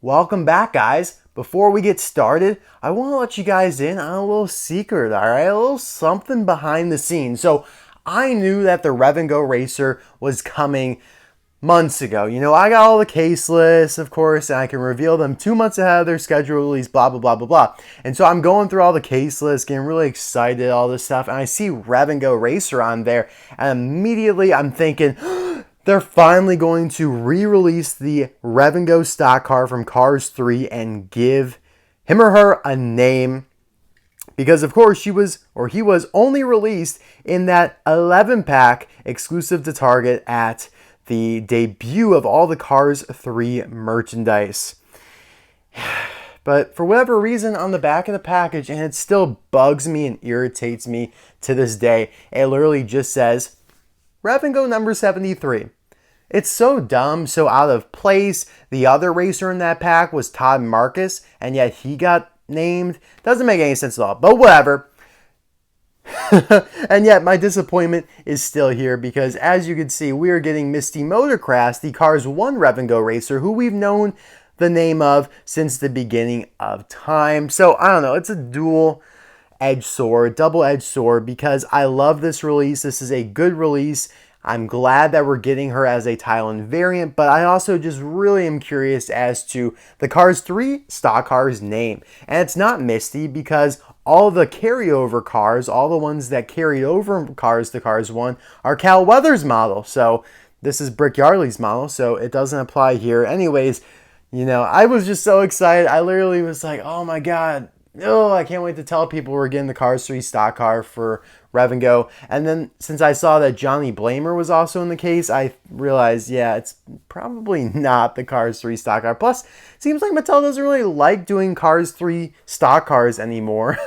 Welcome back, guys. Before we get started, I want to let you guys in on a little secret, all right? A little something behind the scenes. So I knew that the Rev-N-Go racer was coming months ago. You know, I got all the case lists, of course, and I can reveal them 2 months ahead of their schedule release, blah, blah, blah, blah, blah. And so I'm going through all the case lists, getting really excited, all this stuff, and I see Rev-N-Go racer on there, and immediately I'm thinking, they're finally going to re-release the Rev-N-Go stock car from Cars 3 and give him or her a name. Because of course he was only released in that 11-pack exclusive to Target at the debut of all the Cars 3 merchandise. But for whatever reason on the back of the package, and it still bugs me and irritates me to this day, it literally just says Rev-N-Go number 73. It's so dumb, so out of place. The other racer in that pack was Todd Marcus, and yet he got named. Doesn't make any sense at all, but whatever. And yet my disappointment is still here because as you can see, we are getting Misti Motorkrass, the Cars 1 Rev-N-Go racer, who we've known the name of since the beginning of time. So I don't know, it's a double-edged sword, because I love this release. This is a good release. I'm glad that we're getting her as a Thailand variant, but I also just really am curious as to the Cars 3 stock car's name. And it's not Misti because all the carryover cars, all the ones that carried over cars to Cars 1 are Cal Weathers model. So this is Brick Yardley's model, so it doesn't apply here. Anyways, you know, I was just so excited. I literally was like, oh my God. Oh, I can't wait to tell people we're getting the Cars 3 stock car for Rev-N-Go. And then since I saw that Johnny Blamer was also in the case, I realized, yeah, it's probably not the Cars 3 stock car. Plus, it seems like Mattel doesn't really like doing Cars 3 stock cars anymore.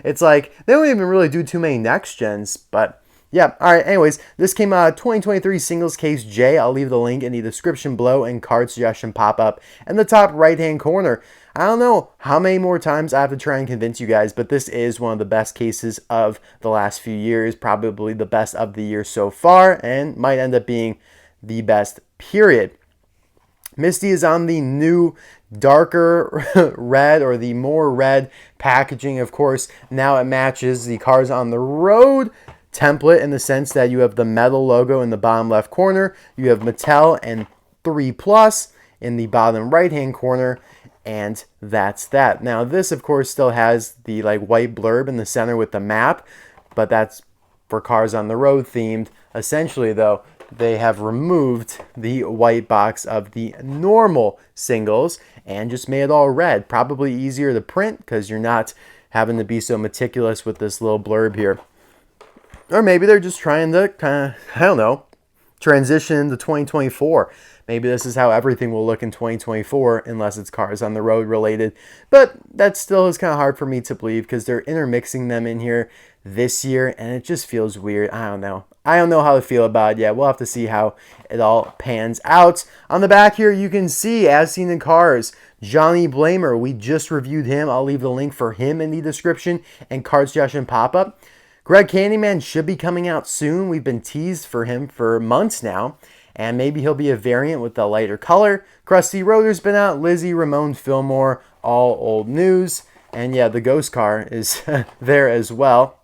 It's like, they don't even really do too many next gens, but yeah, all right, anyways, this came out 2023 Singles Case J. I'll leave the link in the description below and card suggestion pop-up in the top right-hand corner. I don't know how many more times I have to try and convince you guys, but this is one of the best cases of the last few years, probably the best of the year so far, and might end up being the best, period. Misti is on the new darker red, or the more red packaging, of course. Now it matches the Cars on the Road template in the sense that you have the Mattel logo in the bottom left corner, you have Mattel and 3+ in the bottom right hand corner, and that's that. Now this of course still has the like white blurb in the center with the map, but that's for Cars on the Road themed. Essentially though, they have removed the white box of the normal singles and just made it all red. Probably easier to print because you're not having to be so meticulous with this little blurb here. Or maybe they're just trying to kind of, I don't know, transition to 2024. Maybe this is how everything will look in 2024 unless it's Cars on the Road related. But that still is kind of hard for me to believe because they're intermixing them in here this year and it just feels weird. I don't know. I don't know how to feel about it yet. We'll have to see how it all pans out. On the back here, you can see, as seen in Cars, Johnny Blamer. We just reviewed him. I'll leave the link for him in the description and card suggestion pop-up. Greg Candyman should be coming out soon. We've been teased for him for months now. And maybe he'll be a variant with a lighter color. Krusty Rotor's been out. Lizzie, Ramon Fillmore, all old news. And yeah, the Ghost car is there as well.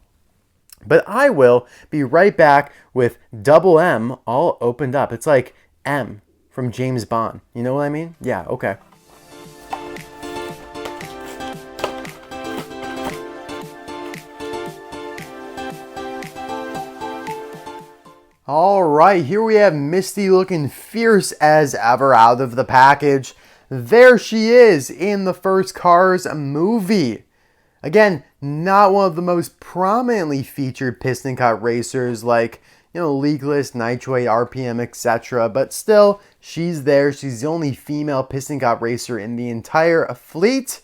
But I will be right back with Double M all opened up. It's like M from James Bond. You know what I mean? Yeah, okay. All right, here we have Misti looking fierce as ever out of the package. There she is in the first Cars movie. Again, not one of the most prominently featured piston cut racers like, you know, Leakless, Nitro 8, RPM, etc. But still, she's there. She's the only female piston cut racer in the entire fleet.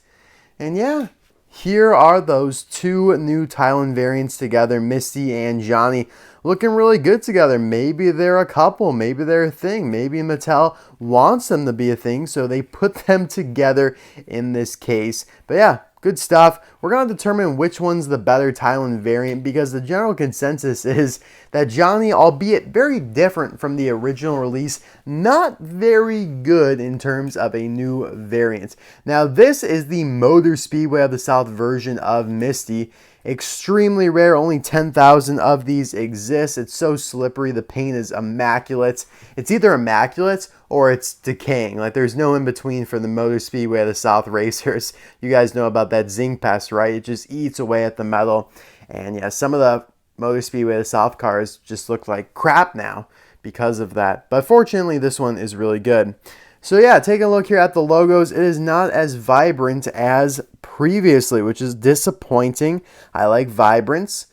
And yeah, here are those two new Thailand variants together, Misti and Johnny, looking really good together. Maybe they're a couple, maybe they're a thing, maybe Mattel wants them to be a thing, so they put them together in this case. But yeah, good stuff. We're going to determine which one's the better Thailand variant because the general consensus is that Johnny, albeit very different from the original release, not very good in terms of a new variant. Now, this is the Motor Speedway of the South version of Misti. Extremely rare, only 10,000 of these exist. It's so slippery, the paint is immaculate. It's either immaculate or it's decaying. Like, there's no in between for the Motor Speedway of the South racers. You guys know about that zinc pest, right? It just eats away at the metal. And yeah, some of the Motor Speedway of the South cars just look like crap now because of that. But fortunately, this one is really good. So yeah, taking a look here at the logos, it is not as vibrant as previously, which is disappointing. I like vibrance.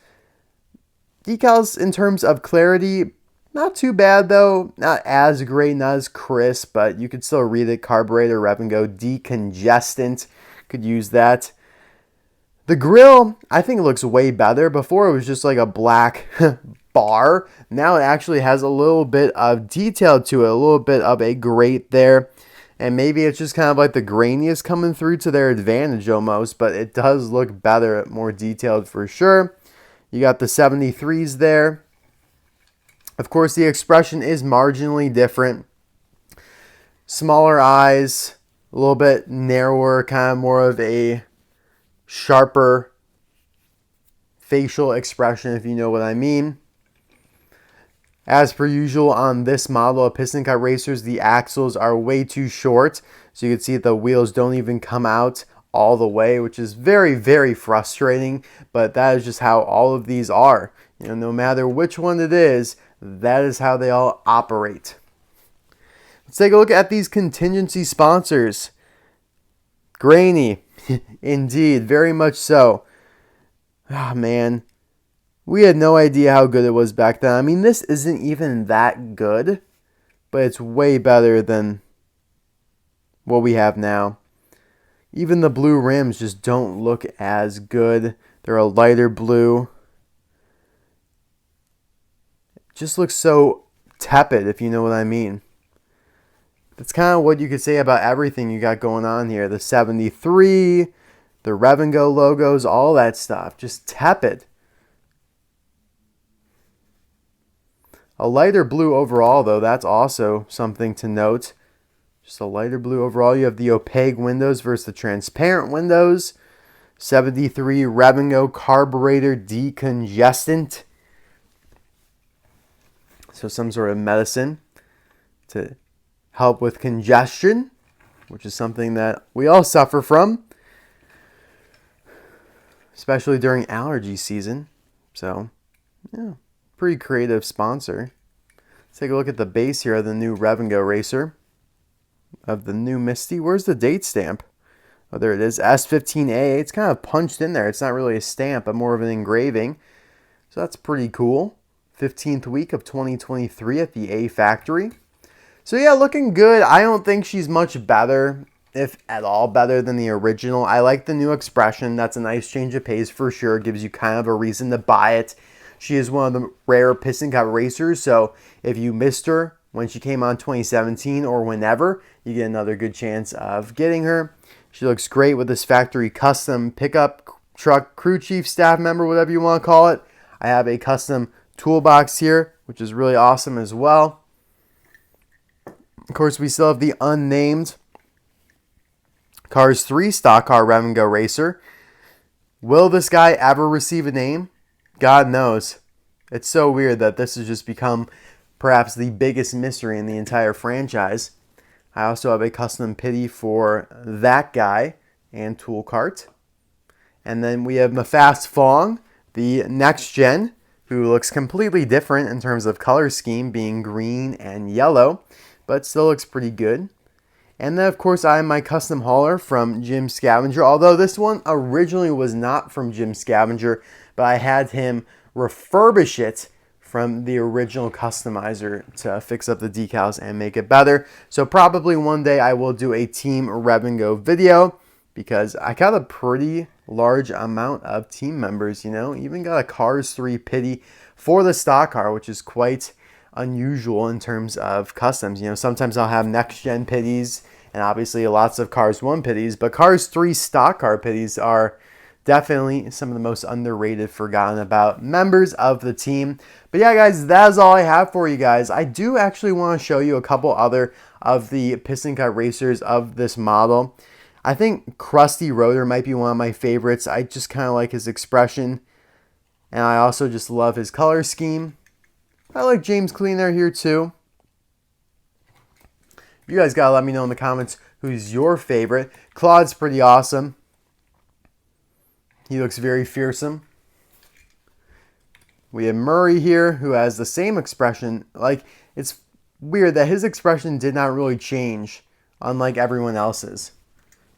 Decals in terms of clarity, not too bad though. Not as great, not as crisp, but you could still read it. Carburetor, Rev-N-Go, decongestant. Could use that. The grille, I think it looks way better. Before it was just like a black bar. Now it actually has a little bit of detail to it, a little bit of a grate there. And maybe it's just kind of like the grainiest coming through to their advantage almost, but it does look better, more detailed for sure. You got the 73s there. Of course, the expression is marginally different. Smaller eyes, a little bit narrower, kind of more of a sharper facial expression, if you know what I mean. As per usual on this model of Piston Cup racers, the axles are way too short. So you can see the wheels don't even come out all the way, which is very, very frustrating. But that is just how all of these are. You know, no matter which one it is, that is how they all operate. Let's take a look at these contingency sponsors. Grainy, indeed, very much so. Ah, man. We had no idea how good it was back then. I mean, this isn't even that good, but it's way better than what we have now. Even the blue rims just don't look as good. They're a lighter blue. It just looks so tepid, if you know what I mean. That's kind of what you could say about everything you got going on here. The 73, the Rev-N-Go logos, all that stuff. Just tepid. A lighter blue overall, though, that's also something to note. Just a lighter blue overall. You have the opaque windows versus the transparent windows. 73 Rev-N-Go carburetor decongestant. So some sort of medicine to help with congestion, which is something that we all suffer from, especially during allergy season. So, yeah. Pretty creative sponsor. Let's take a look at the base here of the new Rev-N-Go racer. Of the new Misti. Where's the date stamp? Oh, there it is. S15A. It's kind of punched in there. It's not really a stamp, but more of an engraving. So that's pretty cool. 15th week of 2023 at the A factory. So yeah, looking good. I don't think she's much better, if at all better than the original. I like the new expression. That's a nice change of pace for sure. Gives you kind of a reason to buy it. She is one of the rare Piston Cup racers, so if you missed her when she came on 2017 or whenever, you get another good chance of getting her. She looks great with this factory custom pickup truck crew chief staff member, whatever you want to call it. I have a custom toolbox here, which is really awesome as well. Of course, we still have the unnamed Cars 3 stock car Rev-N-Go racer. Will this guy ever receive a name? God knows. It's so weird that this has just become perhaps the biggest mystery in the entire franchise. I also have a custom pity for that guy and tool cart. And then we have Mafast Fong, the next gen, who looks completely different in terms of color scheme, being green and yellow, but still looks pretty good. And then, of course, I have my custom hauler from Jim Scavenger, although this one originally was not from Jim Scavenger, but I had him refurbish it from the original customizer to fix up the decals and make it better. So probably one day I will do a Team Rev-N-Go video because I got a pretty large amount of team members, you know, even got a Cars 3 pity for the stock car, which is quite unusual in terms of customs. You know, sometimes I'll have next gen pities and obviously lots of Cars 1 pitties, but Cars 3 stock car pitties are definitely some of the most underrated, forgotten about members of the team. But yeah, guys, that is all I have for you guys. I do actually want to show you a couple other of the piston cut racers of this model. I think Krusty Rotor might be one of my favorites. I just kind of like his expression, and I also just love his color scheme. I like James Cleaner here too. You guys gotta let me know in the comments who's your favorite. Claude's pretty awesome. He looks very fearsome. We have Murray here, who has the same expression. Like, it's weird that his expression did not really change, unlike everyone else's.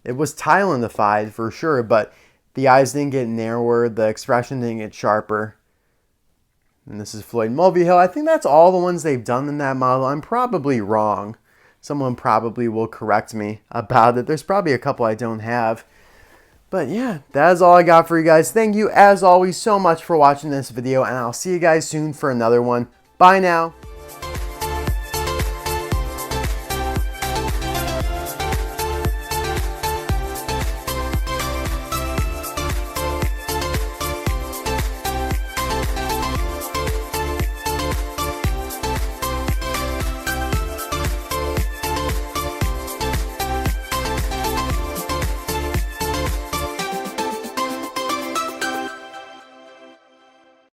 It was Thailandified for sure, but the eyes didn't get narrower, the expression didn't get sharper. And this is Floyd Mulvihill. I think that's all the ones they've done in that model. I'm probably wrong. Someone probably will correct me about it. There's probably a couple I don't have. But yeah, that is all I got for you guys. Thank you, as always, so much for watching this video, and I'll see you guys soon for another one. Bye now.